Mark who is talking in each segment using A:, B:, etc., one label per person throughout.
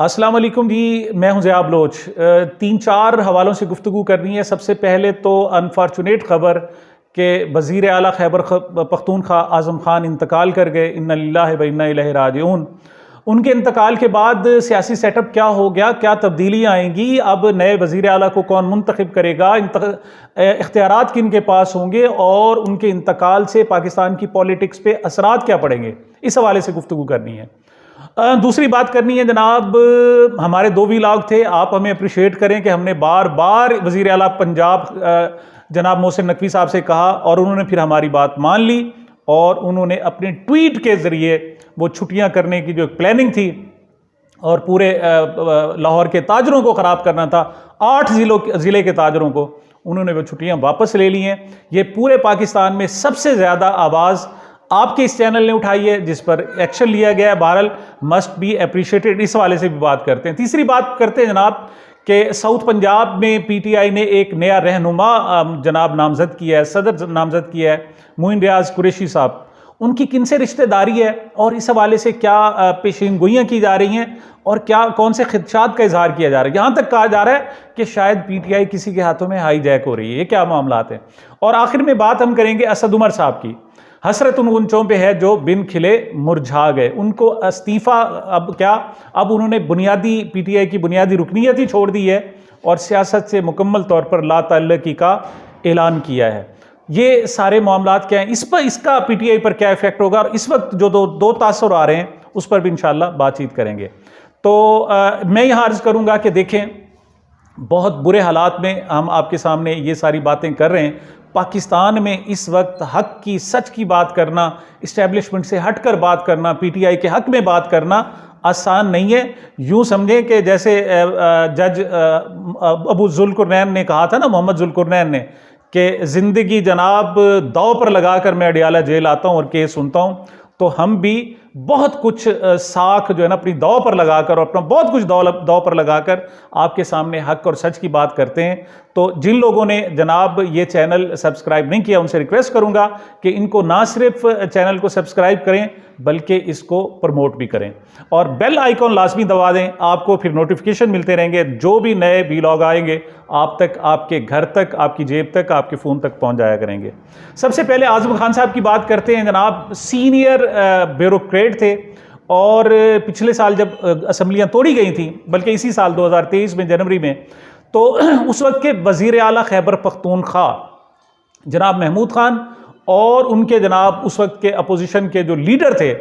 A: अस्सलाम वालेकुम जी, मैं हूं ज़िया बलोच। 3-4 हवालों से गुफ्तगू करनी है। सबसे पहले तो अनफॉर्चुनेट ख़बर कि वज़ीर आला खैबर पख्तूनख्वा आज़म खान इंतकाल कर गए। इन्ना लिल्लाहि व इन्ना इलैहि राजिऊन। उनके इंतकाल के बाद सियासी सेटअप क्या हो गया, क्या तब्दीलियाँ आएंगी, अब नए वज़ीर आला को कौन मुंतखब करेगा, इख्तियारात किन के पास होंगे और उनके इंतकाल से पाकिस्तान की पॉलिटिक्स पे असरात क्या पड़ेंगे, इस हवाले से गुफ्तगू करनी है। दूसरी बात करनी है जनाब, हमारे 2 व्लॉग थे, आप हमें अप्रिशिएट करें कि हमने बार बार वज़ीर आला पंजाब जनाब मोहसिन नकवी साहब से कहा और उन्होंने फिर हमारी बात मान ली और उन्होंने अपने ट्वीट के ज़रिए वो छुट्टियां करने की जो प्लानिंग थी और पूरे लाहौर के ताजरों को ख़राब करना था, 8 ज़िले के ताजरों को, उन्होंने वो छुट्टियां वापस ले ली हैं। ये पूरे पाकिस्तान में सबसे ज़्यादा आवाज़ आपके इस चैनल ने उठाई है, जिस पर एक्शन लिया गया है। बहरहाल मस्ट बी अप्रिशिएटेड। इस वाले से भी बात करते हैं। तीसरी बात करते हैं जनाब कि साउथ पंजाब में पीटीआई ने एक नया रहनुमा जनाब नामजद किया है, सदर नामजद किया है, मोइन रियाज कुरैशी साहब। उनकी किनसे रिश्तेदारी है और इस हवाले से क्या पेशीनगोइयाँ की जा रही हैं और क्या कौन से खदशात का इजहार किया जा रहा है। यहाँ तक कहा जा रहा है कि शायद पीटीआई किसी के हाथों में हाईजैक हो रही है। ये क्या मामलात हैं। और आखिर में बात हम करेंगे असद उमर साहब की। हसरत उन गुंचों पे है जो बिन खिले मुरझा गए। उनको इस्तीफ़ा अब क्या, अब उन्होंने बुनियादी पीटीआई की बुनियादी रुकनीयत ही छोड़ दी है और सियासत से मुकम्मल तौर पर ला ताल्लुकी का ऐलान किया है। ये सारे मामलात क्या हैं, इस पर इसका पीटीआई पर क्या इफेक्ट होगा और इस वक्त जो दो तासुर आ रहे हैं उस पर भी इंशाल्लाह बातचीत करेंगे। तो मैं यहाँ अर्ज़ करूँगा कि देखें, बहुत बुरे हालात में हम आपके सामने ये सारी बातें कर रहे हैं। पाकिस्तान में इस वक्त हक की, सच की बात करना, इस्टेब्लिशमेंट से हटकर बात करना, पीटीआई के हक में बात करना आसान नहीं है। यूँ समझें कि जैसे जज अबू जुल्कुरनैन ने कहा था ना, मोहम्मद जुल्कुरनैन ने, कि ज़िंदगी जनाब दाव पर लगाकर मैं अडियाला जेल आता हूँ और केस सुनता हूँ। तो हम भी बहुत कुछ साख जो है ना अपनी दाव पर लगाकर और अपना बहुत कुछ दाव पर लगाकर आपके सामने हक और सच की बात करते हैं। तो जिन लोगों ने जनाब ये चैनल सब्सक्राइब नहीं किया, उनसे रिक्वेस्ट करूंगा कि इनको ना सिर्फ चैनल को सब्सक्राइब करें बल्कि इसको प्रमोट भी करें और बेल आइकॉन लाजमी दबा दें। आपको फिर नोटिफिकेशन मिलते रहेंगे, जो भी नए व्लॉग आएंगे आप तक, आपके घर तक, आपकी जेब तक, आपके फ़ोन तक पहुंच जाया करेंगे। सबसे पहले आज़म खान साहब की बात करते हैं। जनाब सीनियर ब्यूरोक्रेट थे और पिछले साल जब असम्बलियाँ तोड़ी गई थी, बल्कि इसी साल 2023 में जनवरी में, तो उस वक्त के वज़ीर आला खैबर पख्तूनख्वा जनाब महमूद खान और उनके जनाब उस वक्त के अपोजिशन के जो लीडर थे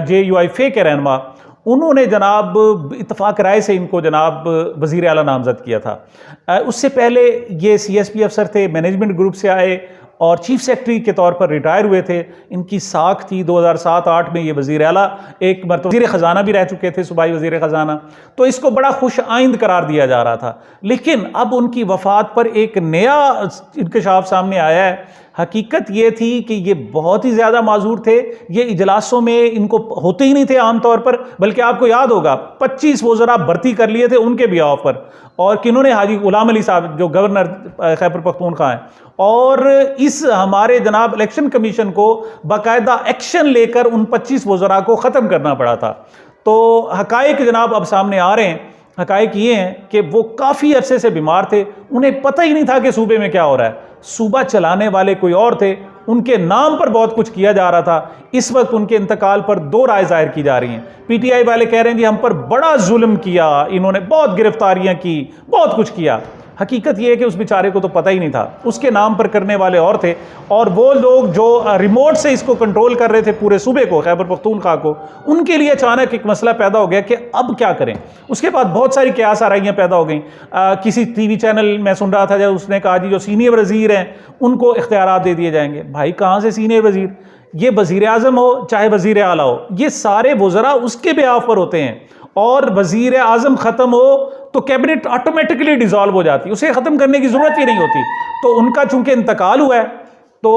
A: JUIF के रहनुमा, उन्होंने जनाब इत्तफाक राय से इनको जनाब वज़ीर आला नामज़द किया था। उससे पहले ये CSP अफसर थे, मैनेजमेंट ग्रुप से आए और चीफ सेक्रेटरी के तौर पर रिटायर हुए थे। इनकी साख थी 2007-8 में ये वज़ीर आला, एक मरतबा वज़ीर ख़जाना भी रह चुके थे, सूबाई वज़ीर ख़जाना। तो इसको बड़ा खुश आइंद करार दिया जा रहा था। लेकिन अब उनकी वफ़ात पर एक नया इंकशाफ सामने आया है। हकीकत ये थी कि ये बहुत ही ज़्यादा माजूर थे। ये इजलासों में इनको होते ही नहीं थे आमतौर पर, बल्कि आपको याद होगा 25 वज़रा भर्ती कर लिए थे उनके बिहाव पर। और किन्होंने, हाजी गुलाम अली साहब जो गवर्नर खैबर पख्तूनख्वा हैं, और इस हमारे जनाब इलेक्शन कमीशन को बाकायदा एक्शन लेकर उन 25 वज़रा को ख़त्म करना पड़ा था। तो हकायक जनाब अब सामने आ रहे हैं। हकायक ये हैं कि वो काफ़ी अरसे से बीमार थे, उन्हें पता ही नहीं था कि सूबे में क्या हो रहा है। सूबा चलाने वाले कोई और थे, उनके नाम पर बहुत कुछ किया जा रहा था। इस वक्त उनके इंतकाल पर 2 राय जाहिर की जा रही हैं। पीटीआई वाले कह रहे हैं जी हम पर बड़ा जुल्म किया, इन्होंने बहुत गिरफ्तारियां की, बहुत कुछ किया। हकीकत यह है कि उस बेचारे को तो पता ही नहीं था, उसके नाम पर करने वाले और थे। और वो लोग जो रिमोट से इसको कंट्रोल कर रहे थे पूरे सूबे को, खैबर पख्तूनख्वा को, उनके लिए अचानक एक मसला पैदा हो गया कि अब क्या करें। उसके बाद बहुत सारी कयास आराइयाँ पैदा हो गई। किसी टीवी चैनल में सुन रहा था जब उसने कहा जी जो सीनियर वज़ीर हैं उनको इख्तियारात दे दिए जाएंगे। भाई कहाँ से सीनियर वज़ीर, ये वज़ीर आज़म हो चाहे वज़ीर आला हो, ये सारे वज़रा उसके बिहाफ पर होते हैं। और वज़ीर आज़म ख़त्म हो तो कैबिनेट ऑटोमेटिकली डिसॉल्व हो जाती है, उसे ख़त्म करने की ज़रूरत ही नहीं होती। तो उनका चूंकि इंतकाल हुआ है तो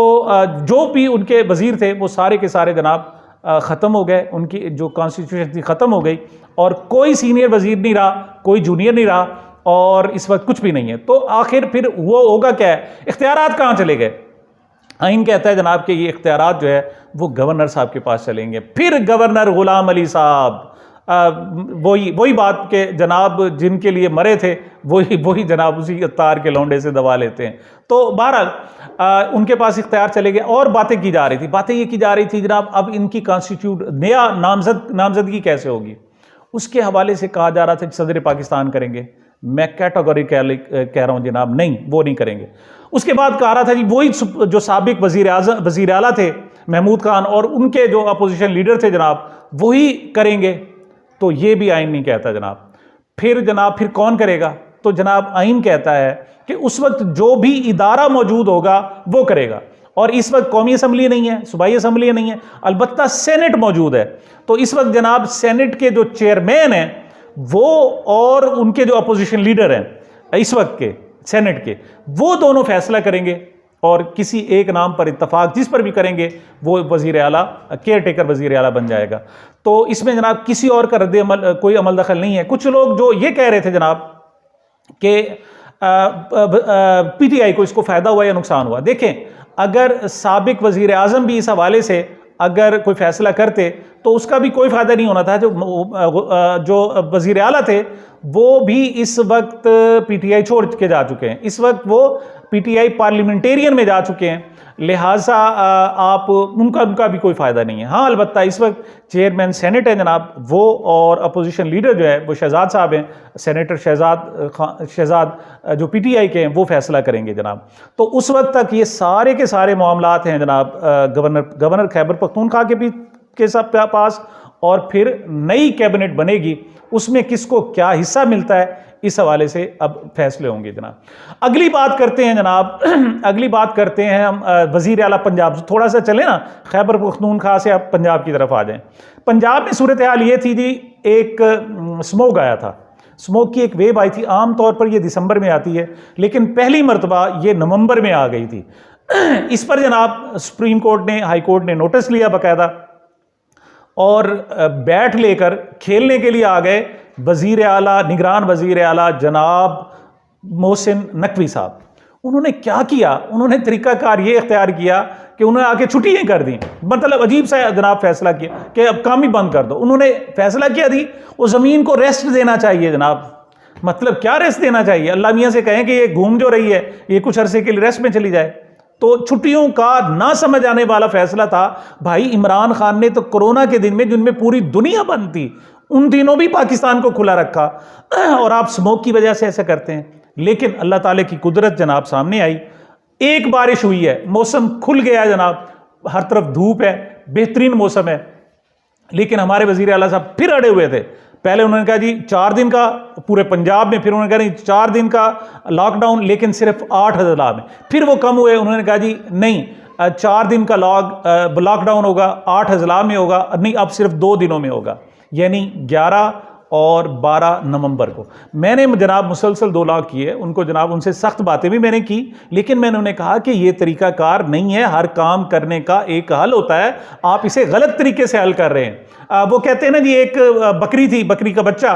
A: जो भी उनके वज़ीर थे वो सारे के सारे जनाब ख़त्म हो गए, उनकी जो कॉन्स्टिट्यूशन थी ख़त्म हो गई और कोई सीनियर वज़ीर नहीं रहा, कोई जूनियर नहीं रहा और इस वक्त कुछ भी नहीं है। तो आखिर फिर वो होगा क्या है, इख्तियारात कहाँ चले गए। आइन कहता है जनाब कि ये इख्तियारात जो है वो गवर्नर साहब के पास चलेंगे। फिर गवर्नर गुलाम अली साहब वही बात के जनाब जिनके लिए मरे थे वही जनाब उसी तार के लौंडे से दबा लेते हैं। तो बहरहाल उनके पास इख्तियार चले गए और बातें की जा रही थी। बातें ये की जा रही थी जनाब अब इनकी कॉन्स्टिट्यूट नया नामजदगी कैसे होगी, उसके हवाले से कहा जा रहा था सदर पाकिस्तान करेंगे। मैं कैटेगोरिकली कह रहा हूँ जनाब नहीं, वो नहीं करेंगे। उसके बाद कहा रहा था जी वही जो साबिक वज़ीर आला थे महमूद खान और उनके जो अपोजिशन लीडर थे जनाब वही करेंगे। तो ये भी आइन नहीं कहता जनाब। फिर कौन करेगा? तो जनाब आइन कहता है कि उस वक्त जो भी इदारा मौजूद होगा वो करेगा। और इस वक्त कौमी असम्बली नहीं है, सूबाई असम्बली नहीं है, अलबत्ता सेनेट मौजूद है। तो इस वक्त जनाब सेनेट के जो चेयरमैन हैं वो और उनके जो अपोजिशन लीडर हैं इस वक्त के सेनेट के, वो दोनों फैसला करेंगे और किसी एक नाम पर इत्तफाक जिस पर भी करेंगे वो वज़ीर आला केयर टेकर वज़ीर आला बन जाएगा। तो इसमें जनाब किसी और का रद्द अमल कोई अमल दखल नहीं है। कुछ लोग जो ये कह रहे थे जनाब कि PTI को इसको फ़ायदा हुआ या नुकसान हुआ, देखें अगर साबिक वज़ीर आज़म भी इस हवाले से अगर कोई फैसला करते तो उसका भी कोई फ़ायदा नहीं होना था। जो वज़ीर आला थे वो भी इस वक्त PTI छोड़ के जा चुके हैं, इस वक्त वो PTI पार्लियामेंटेरियन में जा चुके हैं, लिहाजा आप उनका भी कोई फ़ायदा नहीं है। हाँ अलबत्ता इस वक्त चेयरमैन सेनेट है जनाब वो और अपोजिशन लीडर जो है वो शहजाद साहब हैं, सेनेटर शहजाद जो PTI के हैं वो फैसला करेंगे जनाब। तो उस वक्त तक ये सारे के सारे मामलात हैं जनाब गवर्नर खैबर पख्तूनख्वा के सब पास, और फिर नई कैबिनेट बनेगी उसमें किसको क्या हिस्सा मिलता है इस हवाले से अब फैसले होंगे जनाब। अगली बात करते हैं जनाब अगली बात करते हैं हम वज़ीर आला पंजाब। थोड़ा सा चले ना खैबर पख्तूनख्वा से आप पंजाब की तरफ आ जाएं। पंजाब में सूरत हाल ये थी जी, एक स्मोक आया था, स्मोक की एक वेव आई थी। आम तौर पर ये दिसंबर में आती है लेकिन पहली मरतबा ये नवंबर में आ गई थी। इस पर जनाब सुप्रीम कोर्ट ने हाई कोर्ट ने नोटिस लिया बाकायदा और बैट लेकर खेलने के लिए आ गए वज़ीर आला निगरान वज़ीर आला जनाब मोहसिन नकवी साहब। उन्होंने क्या किया, उन्होंने तरीकाकार ये इख्तियार किया कि उन्होंने आके छुट्टियाँ कर दी। मतलब अजीब सा जनाब फैसला किया कि अब काम ही बंद कर दो। उन्होंने फैसला किया थी वो ज़मीन को रेस्ट देना चाहिए जनाब। मतलब क्या रेस्ट देना चाहिए? अल्लाह मियाँ से कहें कि ये घूम जो रही है ये कुछ अरसे के लिए रेस्ट में चली जाए। तो छुट्टियों का ना समझ आने वाला फैसला था। भाई इमरान खान ने तो कोरोना के दिन में जिनमें पूरी दुनिया बंद थी उन दिनों भी पाकिस्तान को खुला रखा और आप स्मोक की वजह से ऐसा करते हैं। लेकिन अल्लाह ताला की कुदरत जनाब सामने आई, एक बारिश हुई है, मौसम खुल गया जनाब, हर तरफ धूप है, बेहतरीन मौसम है। लेकिन हमारे वज़ीर आला साहब फिर अड़े हुए थे। पहले उन्होंने कहा जी 4 दिन का पूरे पंजाब में, फिर उन्होंने कहा नहीं 4 दिन का लॉकडाउन लेकिन सिर्फ 8 अजला में, फिर वो कम हुए, उन्होंने कहा जी नहीं 4 दिन का लॉकडाउन होगा, 8 अजला में होगा, नहीं अब सिर्फ 2 दिनों में होगा, यानी 11 और 12 नवंबर को। मैंने जनाब मुसलसल 2 लाख किए उनको जनाब, उनसे सख्त बातें भी मैंने की, लेकिन मैंने उन्हें कहा कि ये तरीकाकार नहीं है, हर काम करने का एक हल होता है, आप इसे गलत तरीके से हल कर रहे हैं। वो कहते हैं ना जी एक बकरी थी, बकरी का बच्चा,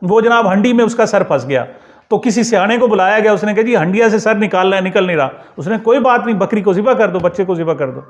A: वो जनाब हंडी में उसका सर फंस गया तो किसी सियाने को बुलाया गया, उसने कहा जी हंडिया से सर निकल नहीं रहा। उसने कोई बात नहीं, बकरी को ज़िबा कर दो, बच्चे को ज़िबा कर दो।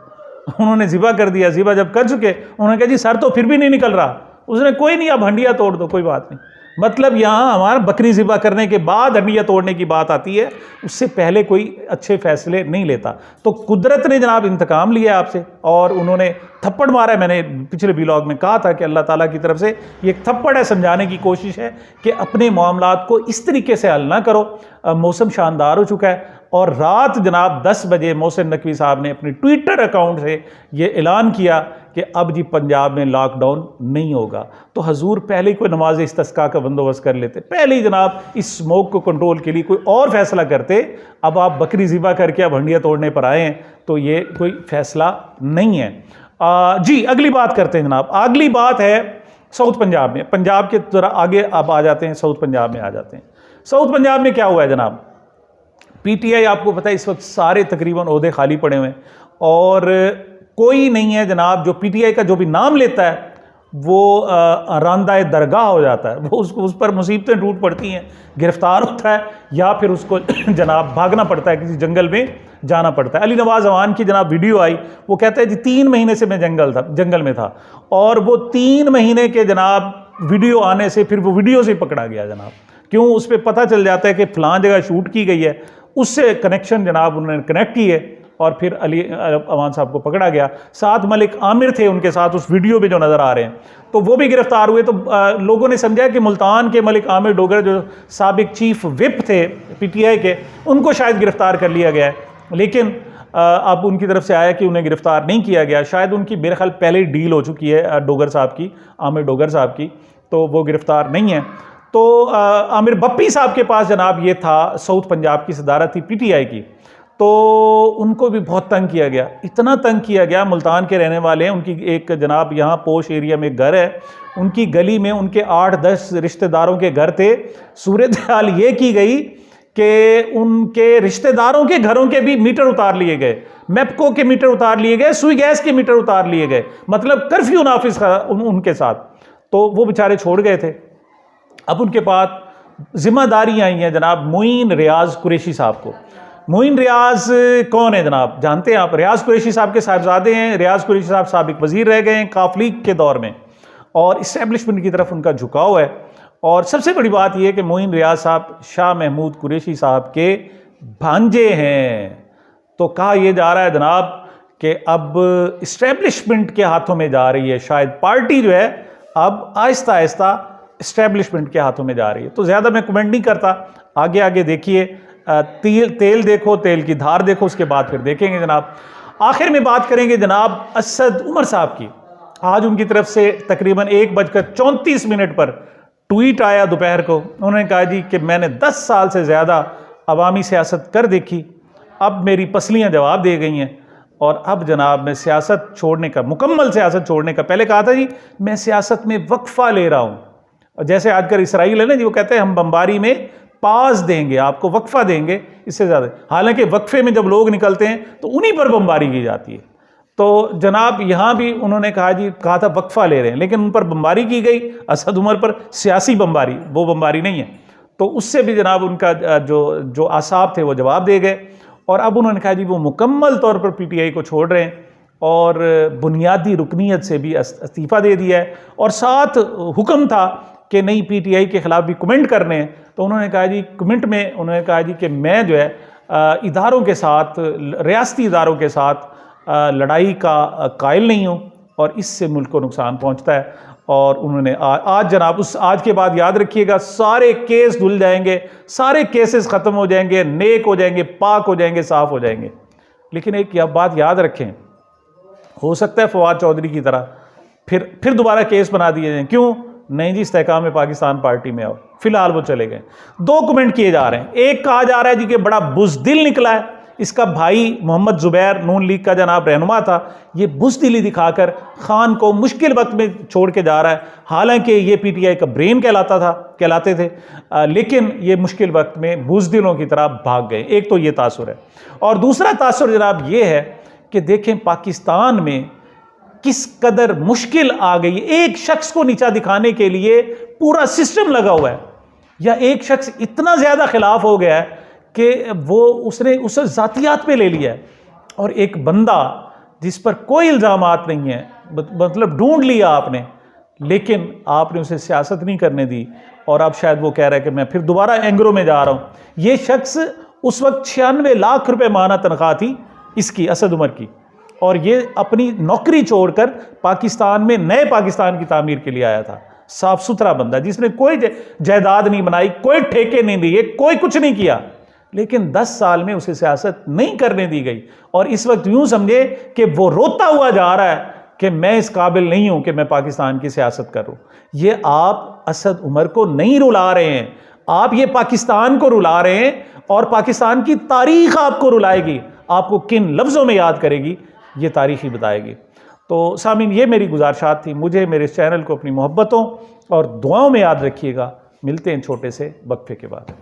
A: उन्होंने ज़िबा कर दिया, ज़िबा जब कर चुके उन्होंने कहा जी सर तो फिर भी नहीं निकल रहा। उसने कोई नहीं, अब हंडिया तोड़ दो, कोई बात नहीं। मतलब यहाँ हमारा बकरी ज़िबा करने के बाद हंडिया तोड़ने की बात आती है, उससे पहले कोई अच्छे फैसले नहीं लेता। तो कुदरत ने जनाब इंतकाम लिया आपसे और उन्होंने थप्पड़ मारा है। मैंने पिछले व्लॉग में कहा था कि अल्लाह ताला की तरफ से ये एक थप्पड़ है, समझाने की कोशिश है कि अपने मामलात को इस तरीके से हल ना करो। मौसम शानदार हो चुका है और रात जनाब 10 बजे मोहसिन नकवी साहब ने अपने ट्विटर अकाउंट से ये ऐलान किया कि अब जी पंजाब में लॉकडाउन नहीं होगा। तो हजूर पहले ही कोई नमाज इस्तिस्का का बंदोबस्त कर लेते, पहले ही जनाब इस स्मोक को कंट्रोल के लिए कोई और फैसला करते। अब आप बकरी ज़िबा करके अब हंडिया तोड़ने पर आए हैं, तो ये कोई फैसला नहीं है। जी अगली बात करते हैं जनाब। अगली बात है साउथ पंजाब में। पंजाब के ज़रा आगे अब आ जाते हैं, साउथ पंजाब में आ जाते हैं। साउथ पंजाब में क्या हुआ है जनाब? PTI आपको पता है इस वक्त सारे तकरीबन ओहदे खाली पड़े हुए हैं और कोई नहीं है जनाब। जो PTI का जो भी नाम लेता है वो रांदाए दरगाह हो जाता है, वो उसको उस पर मुसीबतें टूट पड़ती हैं, गिरफ्तार होता है या फिर उसको जनाब भागना पड़ता है, किसी जंगल में जाना पड़ता है। अली नवाज अवान की जनाब वीडियो आई, वो कहता है जी 3 महीने से मैं जंगल में था और वो 3 महीने के जनाब वीडियो आने से फिर वो वीडियो से पकड़ा गया जनाब। क्यों? उस पर पता चल जाता है कि फ़लाँ जगह शूट की गई है, उससे कनेक्शन जनाब उन्होंने कनेक्ट किए और फिर अली अमान साहब को पकड़ा गया। साथ मलिक आमिर थे उनके साथ उस वीडियो में जो नज़र आ रहे हैं, तो वो भी गिरफ्तार हुए। तो लोगों ने समझा कि मुल्तान के मलिक आमिर डोगर जो साबिक चीफ विप थे PTI के, उनको शायद गिरफ्तार कर लिया गया है, लेकिन अब उनकी तरफ से आया कि उन्हें गिरफ्तार नहीं किया गया। शायद उनकी मेरे ख्याल पहले ही डील हो चुकी है डोगर साहब की, आमिर डोगर साहब की, तो वो गिरफ्तार नहीं है। तो आमिर बप्पी साहब के पास जनाब ये था, साउथ पंजाब की सदारत थी PTI की, तो उनको भी बहुत तंग किया गया, इतना तंग किया गया। मुल्तान के रहने वाले हैं, उनकी एक जनाब यहाँ पोश एरिया में घर है, उनकी गली में उनके 8-10 रिश्तेदारों के घर थे। सूरत हाल ये की गई कि उनके रिश्तेदारों के घरों के भी मीटर उतार लिए गए, मैपको के मीटर उतार लिए गए, सुई गैस के मीटर उतार लिए गए, मतलब कर्फ्यू नाफिज था उनके साथ। तो वो बेचारे छोड़ गए थे। अब उनके पास जिम्मेदारी आई हैं जनाब मोइन रियाज कुरैशी साहब को। मोइन रियाज कौन है जनाब? जानते हैं आप? रियाज कुरैशी साहब के साहबजादे हैं। रियाज कुरैशी साहब साबिक वजीर रह गए हैं काफ लीग के दौर में, और इस्टेब्लिशमेंट की तरफ उनका झुकाव है। और सबसे बड़ी बात यह है कि मोइन रियाज साहब शाह महमूद कुरैशी साहब के भांजे हैं। तो कहा यह जा रहा है जनाब कि अब इस्टेब्लिशमेंट के हाथों में जा रही है, शायद पार्टी जो है अब आहिस्ता आहिस्ता इस्टेब्लिशमेंट के हाथों में जा रही है। तो ज़्यादा मैं कमेंट नहीं करता, आगे आगे देखिए, तेल देखो, तेल की धार देखो, उसके बाद फिर देखेंगे जनाब। आखिर में बात करेंगे जनाब असद उमर साहब की। आज उनकी तरफ से तकरीबन 1:34 पर ट्वीट आया दोपहर को। उन्होंने कहा जी कि मैंने 10 साल से ज़्यादा अवामी सियासत कर देखी, अब मेरी पसलियाँ जवाब दे गई हैं, और अब जनाब मैं सियासत छोड़ने का, मुकम्मल सियासत छोड़ने का, पहले कहा था जी मैं सियासत में वक्फा ले रहा हूँ, जैसे आजकल इसराइल है ना जी, वो कहते हैं हम बमबारी में पास देंगे, आपको वक्फा देंगे, इससे ज़्यादा। हालांकि वक्फे में जब लोग निकलते हैं तो उन्हीं पर बमबारी की जाती है। तो जनाब यहाँ भी उन्होंने कहा था वक्फा ले रहे हैं, लेकिन उन पर बमबारी की गई, असद उमर पर, सियासी बमबारी, वो बमबारी नहीं है। तो उससे भी जनाब उनका जो आसाब थे वो जवाब दे गए, और अब उन्होंने कहा जी वो मुकम्मल तौर पर PTI को छोड़ रहे हैं, और बुनियादी रुकनीत से भी इस्तीफ़ा दे दिया है, और साथ हुक्म था कि नहीं PTI के ख़िलाफ़ भी कमेंट करने हैं। तो उन्होंने कहा जी कमेंट में उन्होंने कहा जी कि मैं जो है इदारों के साथ, रियासती इदारों के साथ लड़ाई का कायल नहीं हूँ, और इससे मुल्क को नुकसान पहुँचता है। और उन्होंने आज जनाब आज के बाद याद रखिएगा, सारे केस धुल जाएंगे, सारे केसेस ख़त्म हो जाएंगे, नेक हो जाएंगे, पाक हो जाएंगे, साफ़ हो जाएंगे। लेकिन एक बात याद रखें, हो सकता है फवाद चौधरी की तरह फिर दोबारा केस बना दिए जाएं। क्यों? नहीं जी, इस्तेहकाम में पाकिस्तान पार्टी में आओ। फिलहाल वो चले गए। 2 कमेंट किए जा रहे हैं। एक कहा जा रहा है जी कि बड़ा बुज़दिल निकला है, इसका भाई मोहम्मद जुबैर नून लीग का जनाब रहनुमा था, ये बुज़दिली दिखाकर खान को मुश्किल वक्त में छोड़ के जा रहा है। हालांकि ये PTI का ब्रेन कहलाते थे, लेकिन ये मुश्किल वक्त में बुज़दिलों की तरह भाग गए। एक तो ये तासुर है, और दूसरा तासुर जनाब ये है कि देखें पाकिस्तान में किस कदर मुश्किल आ गई। एक शख्स को नीचा दिखाने के लिए पूरा सिस्टम लगा हुआ है, या एक शख्स इतना ज़्यादा खिलाफ हो गया है कि उसने उसे ज़ातियात पे ले लिया है, और एक बंदा जिस पर कोई इल्ज़ामात नहीं है, मतलब ढूंढ लिया आपने, लेकिन आपने उसे सियासत नहीं करने दी, और अब शायद वो कह रहा है कि मैं फिर दोबारा एंग्रो में जा रहा हूँ। ये शख्स उस वक्त 96 लाख रुपए माना तनख्वाह थी इसकी, असद उमर की, और ये अपनी नौकरी छोड़कर पाकिस्तान में नए पाकिस्तान की तामीर के लिए आया था। साफ सुथरा बंदा जिसने कोई जायदाद नहीं बनाई, कोई ठेके नहीं दिए, कोई कुछ नहीं किया, लेकिन 10 साल में उसे सियासत नहीं करने दी गई। और इस वक्त यूं समझे कि वो रोता हुआ जा रहा है कि मैं इस काबिल नहीं हूं कि मैं पाकिस्तान की सियासत करूं। ये आप असद उमर को नहीं रुला रहे हैं, आप ये पाकिस्तान को रुला रहे हैं, और पाकिस्तान की तारीख आपको रुलाएगी। आपको किन लफ्ज़ों में याद करेगी ये तारीख ही बताएगी। तो सामीन, ये मेरी गुजारिशात थी। मुझे, मेरे चैनल को अपनी मोहब्बतों और दुआओं में याद रखिएगा। मिलते हैं छोटे से वक्फे के बाद।